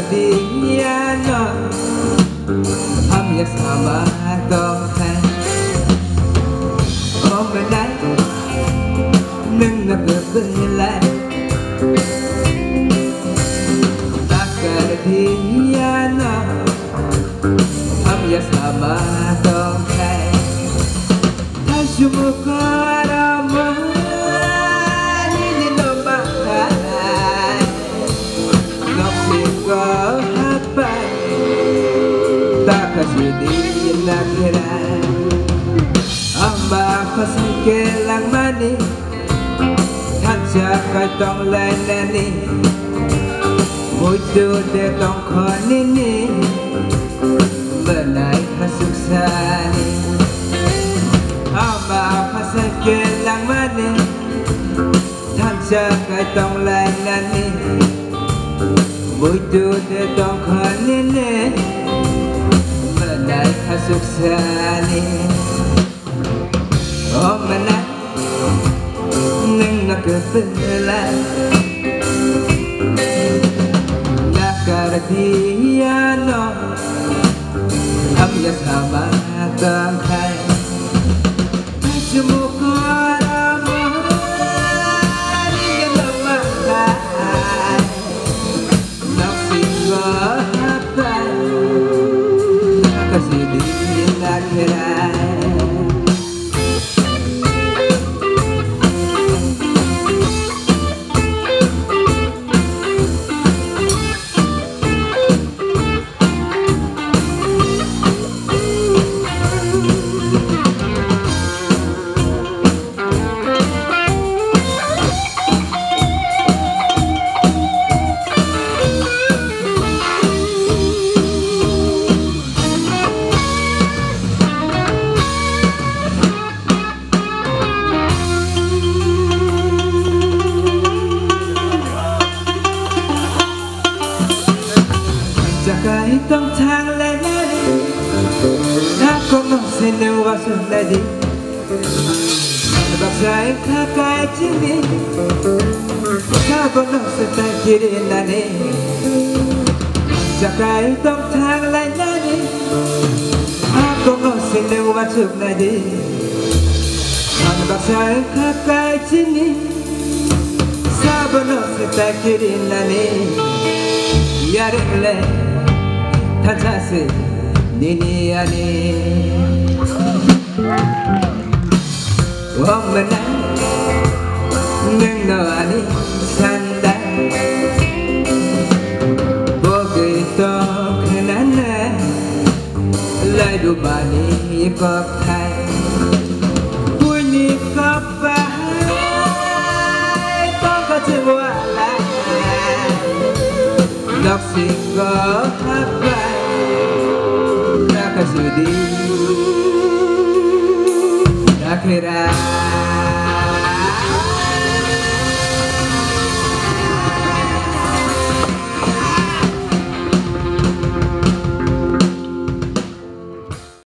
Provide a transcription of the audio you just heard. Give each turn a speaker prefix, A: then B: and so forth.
A: dia no Hanya sama Tuhan Hôm nay nâng ngập berbelah Takkan dia no Hanya sama Tuhan Hashumukarama Di akhirat Amba pasal kelang mani Haja kai tong lai nani Muidu de tong konini Benai hasuk sani Amba pasal kelang mani Haja kai tong lai nani Muidu de tong konini Benai hasuk sani Oh mana Neng nak kebelah Nakar dia no Amya sama tangkai Hashumukarama Dia lemah Nafsi apa Kasih di akhirat Jagai tong thang lên đã có ngọc xin nêu vào xuân đại đi bạc dài khá cái chi đi đã có ngọc xin tay kia đi là đi Jagai tong thang lên đi đã có ngọc xin nêu vào xuân đại đi bạc dài khá cái chi đi đã có ngọc xin tay kia đi là đi Yarile Tatase Nini ani Wamana Neng no ani Sanda Bogito Kanana Lai du bani Kop thai Puni kop bahai Toka chibwa Naksiko apa Nakasudi Akhirat